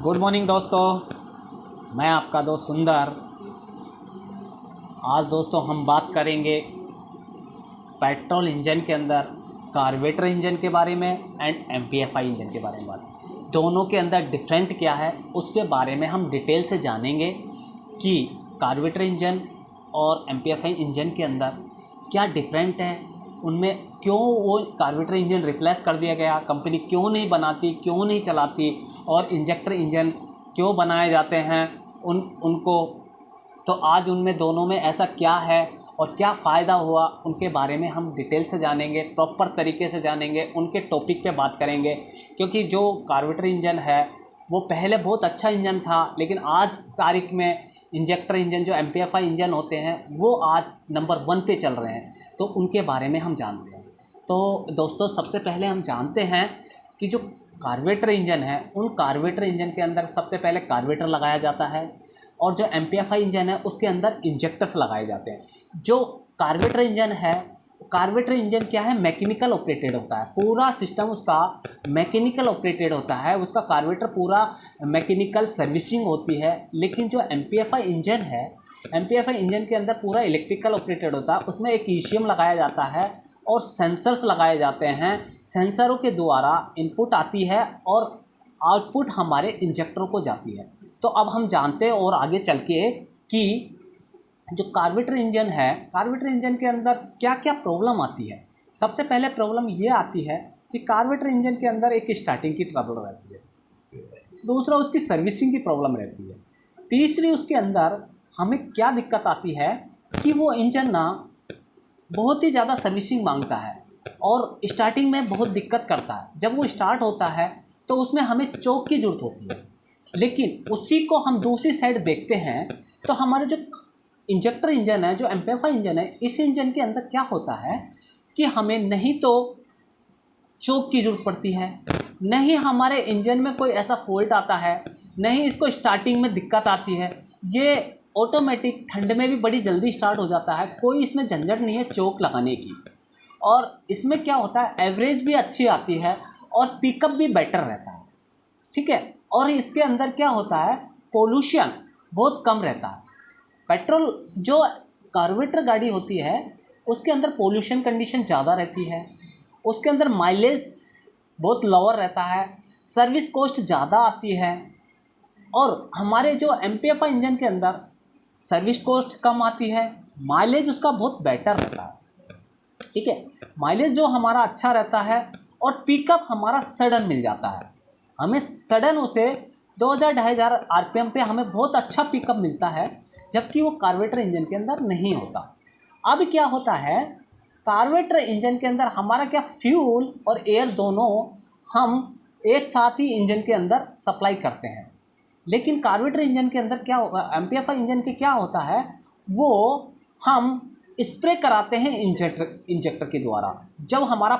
Good morning दोस्तों, मैं आपका दोस्त सुंदर। आज दोस्तों हम बात करेंगे पेट्रोल इंजन के अंदर कार्बोरेटर इंजन के बारे में एंड एमपीएफआई इंजन के बारे में बात। दोनों के अंदर डिफरेंट क्या है उसके बारे में हम डिटेल से जानेंगे कि कार्बोरेटर इंजन और एमपीएफआई इंजन के अंदर क्या डिफरेंट है, उनमें क्यों वो कार्बोरेटर इंजन रिप्लेस कर दिया गया, कंपनी क्यों नहीं बनाती, क्यों नहीं चलाती, और इंजेक्टर इंजन क्यों बनाए जाते हैं उनको। तो आज उनमें दोनों में ऐसा क्या है और क्या फ़ायदा हुआ उनके बारे में हम डिटेल से जानेंगे, प्रॉपर तरीके से जानेंगे, उनके टॉपिक पे बात करेंगे। क्योंकि जो कार्बोरेटर इंजन है वो पहले बहुत अच्छा इंजन था, लेकिन आज तारीख में इंजेक्टर इंजन जो एमपीएफआई इंजन होते हैं वो आज नंबर 1 पे चल रहे हैं। तो उनके बारे में हम जानते हैं। तो दोस्तों सबसे पहले हम जानते हैं कि जो कार्बोरेटर इंजन है उन कार्बोरेटर इंजन के अंदर सबसे पहले कार्बोरेटर लगाया जाता है, और जो एमपीएफआई इंजन है उसके अंदर इंजेक्टर्स लगाए जाते हैं। जो कार्बोरेटर इंजन है, कार्बोरेटर इंजन क्या है, मैकेनिकल ऑपरेटेड होता है, पूरा सिस्टम उसका मैकेनिकल ऑपरेटेड होता है, उसका कार्बोरेटर पूरा मैकेनिकल सर्विसिंग होती है। लेकिन जो एमपीएफआई इंजन है, एमपीएफआई इंजन के अंदर पूरा इलेक्ट्रिकल ऑपरेटेड होता है, उसमें एक ईसीएम लगाया जाता है और सेंसर्स लगाए जाते हैं। सेंसरों के द्वारा इनपुट आती है और आउटपुट हमारे इंजेक्टरों को जाती है। तो अब हम जानते हैं और आगे चल के कि जो कार्बोरेटर इंजन है, कार्बोरेटर इंजन के अंदर क्या क्या प्रॉब्लम आती है। सबसे पहले प्रॉब्लम ये आती है कि कार्बोरेटर इंजन के अंदर एक स्टार्टिंग की ट्रबल रहती है, दूसरा उसकी सर्विसिंग की प्रॉब्लम रहती है, तीसरी उसके अंदर हमें क्या दिक्कत आती है कि वो इंजन ना बहुत ही ज़्यादा सर्विसिंग मांगता है और स्टार्टिंग में बहुत दिक्कत करता है। जब वो स्टार्ट होता है तो उसमें हमें चोक की ज़रूरत होती है। लेकिन उसी को हम दूसरी साइड देखते हैं तो हमारे जो इंजेक्टर इंजन है, जो एमपीएफआई इंजन है, इस इंजन के अंदर क्या होता है कि हमें नहीं तो चोक की ज़रूरत पड़ती है, नहीं हमारे इंजन में कोई ऐसा फॉल्ट आता है, नहीं इसको स्टार्टिंग में दिक्कत आती है। ये ऑटोमेटिक ठंड में भी बड़ी जल्दी स्टार्ट हो जाता है, कोई इसमें झंझट नहीं है चोक लगाने की। और इसमें क्या होता है, एवरेज भी अच्छी आती है और पिकअप भी बेटर रहता है, ठीक है। और इसके अंदर क्या होता है, पोल्यूशन बहुत कम रहता है। पेट्रोल जो कार्बोरेटर गाड़ी होती है उसके अंदर पोल्यूशन कंडीशन ज़्यादा रहती है, उसके अंदर माइलेज बहुत लोअर रहता है, सर्विस कॉस्ट ज़्यादा आती है। और हमारे जो एमपीएफआई इंजन के अंदर सर्विस कॉस्ट कम आती है, माइलेज उसका बहुत बेटर रहता है, ठीक है। माइलेज जो हमारा अच्छा रहता है और पिकअप हमारा सडन मिल जाता है, हमें सडन उसे 2000-2500 आरपीएम पे हमें बहुत अच्छा पिकअप मिलता है, जबकि वो कार्बोरेटर इंजन के अंदर नहीं होता। अब क्या होता है, कार्बोरेटर इंजन के अंदर हमारा क्या फ्यूल और एयर दोनों हम एक साथ ही इंजन के अंदर सप्लाई करते हैं। लेकिन कार्बोरेटर इंजन के अंदर क्या होगा, एमपीएफआई इंजन के क्या होता है, वो हम स्प्रे कराते हैं इंजेक्टर के द्वारा। जब हमारा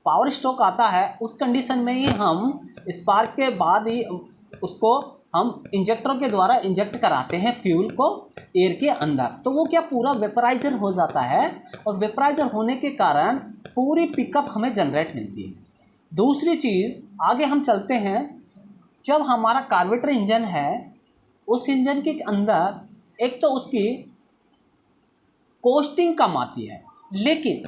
पावर स्ट्रोक आता है उस कंडीशन में ही हम स्पार्क के बाद ही उसको हम इंजेक्टरों के द्वारा इंजेक्ट कराते हैं फ्यूल को एयर के अंदर। तो वो क्या पूरा वेपराइजर हो जाता है और वेपराइजर होने के कारण पूरी पिकअप हमें जनरेट मिलती है। दूसरी चीज़ आगे हम चलते हैं, जब हमारा कार्बोरेटर इंजन है उस इंजन के अंदर एक तो उसकी कॉस्टिंग कम आती है, लेकिन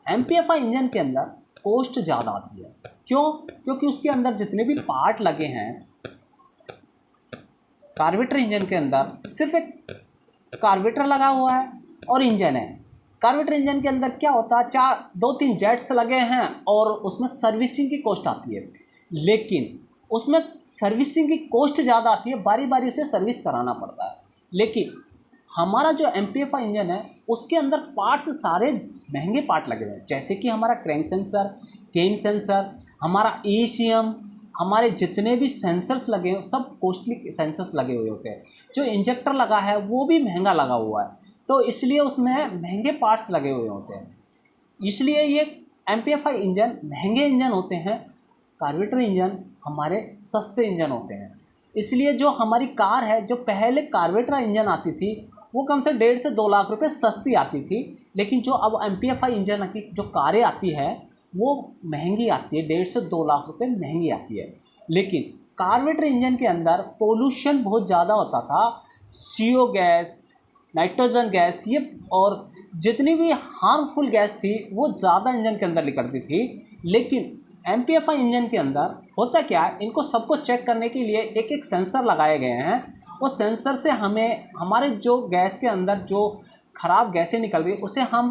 एमपीएफआई इंजन के अंदर कॉस्ट ज़्यादा आती है। क्यों? क्योंकि उसके अंदर जितने भी पार्ट लगे हैं, कार्बोरेटर इंजन के अंदर सिर्फ एक कार्बोरेटर लगा हुआ है और इंजन है। कार्बोरेटर इंजन के अंदर क्या होता है, 2-3 जेट्स लगे हैं और उसमें सर्विसिंग की कॉस्ट आती है, लेकिन उसमें सर्विसिंग की कॉस्ट ज़्यादा आती है, बारी बारी से सर्विस कराना पड़ता है। लेकिन हमारा जो एमपीएफआई इंजन है उसके अंदर पार्ट्स सारे महंगे पार्ट लगे हुए हैं, जैसे कि हमारा क्रैंक सेंसर, केन सेंसर, हमारा ईसीएम, हमारे जितने भी सेंसर्स लगे हैं सब कॉस्टली सेंसर्स लगे हुए होते हैं। जो इंजेक्टर लगा है वो भी महंगा लगा हुआ है, तो इसलिए उसमें महंगे पार्ट्स लगे हुए होते हैं, इसलिए ये एमपीएफआई इंजन महंगे इंजन होते हैं, कार्बोरेटर इंजन हमारे सस्ते इंजन होते हैं। इसलिए जो हमारी कार है, जो पहले कार्बोरेटर इंजन आती थी वो कम से 1.5 से 2 लाख रुपए सस्ती आती थी, लेकिन जो अब एमपीएफआई इंजन की जो कारें आती है वो महंगी आती है, 1.5 से 2 लाख रुपए महंगी आती है। लेकिन कार्बोरेटर इंजन के अंदर पोल्यूशन बहुत ज़्यादा होता था, CO गैस, नाइट्रोजन गैस, ये और जितनी भी हार्मफुल गैस थी वो ज़्यादा इंजन के अंदर निकलती थी। लेकिन MPFI इंजन के अंदर होता क्या है, इनको सबको चेक करने के लिए एक एक सेंसर लगाए गए हैं। वो सेंसर से हमें हमारे जो गैस के अंदर जो ख़राब गैसें निकल रही है उसे हम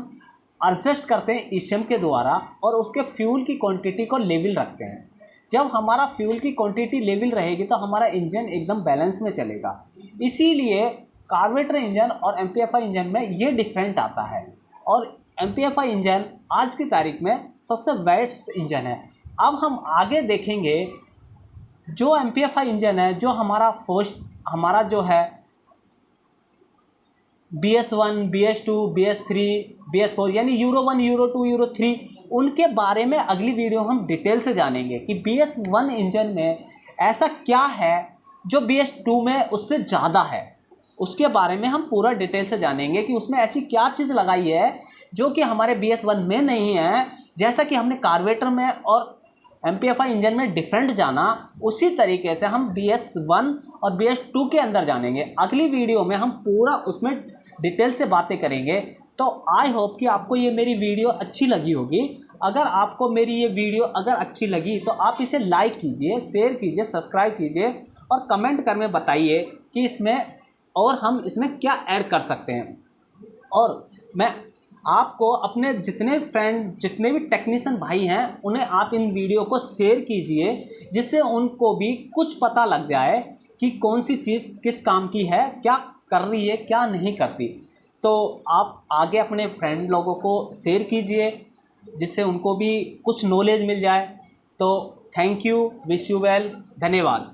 एडजस्ट करते हैं ECM के द्वारा और उसके फ्यूल की क्वांटिटी को लेवल रखते हैं। जब हमारा फ्यूल की क्वांटिटी लेवल रहेगी तो हमारा इंजन एकदम बैलेंस में चलेगा। इसीलिए कार्बोरेटर इंजन और MPFI इंजन में ये डिफरेंट आता है। और MPFI इंजन आज की तारीख में सबसे बेस्ट इंजन है। अब हम आगे देखेंगे जो MPFI इंजन है, जो हमारा जो है BS1, BS2, BS3, BS4 यानी यूरो 1, यूरो 2, यूरो 3, उनके बारे में अगली वीडियो हम डिटेल से जानेंगे कि BS1 इंजन में ऐसा क्या है जो BS2 में उससे ज़्यादा है। उसके बारे में हम पूरा डिटेल से जानेंगे कि उसमें ऐसी क्या चीज़ लगाई है जो कि हमारे BS1 में नहीं है। जैसा कि हमने कार्बोरेटर में और MPFI इंजन में डिफरेंट जाना, उसी तरीके से हम BS1 और BS2 के अंदर जानेंगे। अगली वीडियो में हम पूरा उसमें डिटेल से बातें करेंगे। तो आई होप कि आपको ये मेरी वीडियो अच्छी लगी होगी। अगर आपको मेरी ये वीडियो अगर अच्छी लगी तो आप इसे लाइक कीजिए, शेयर कीजिए, सब्सक्राइब कीजिए और कमेंट कर में बताइए कि हम इसमें क्या ऐड कर सकते हैं। और मैं आपको अपने जितने फ्रेंड, जितने भी टेक्नीशियन भाई हैं, उन्हें आप इन वीडियो को शेयर कीजिए जिससे उनको भी कुछ पता लग जाए कि कौन सी चीज़ किस काम की है, क्या कर रही है, क्या नहीं करती। तो आप आगे अपने फ्रेंड लोगों को शेयर कीजिए जिससे उनको भी कुछ नॉलेज मिल जाए। तो thank you, wish you well, धन्यवाद।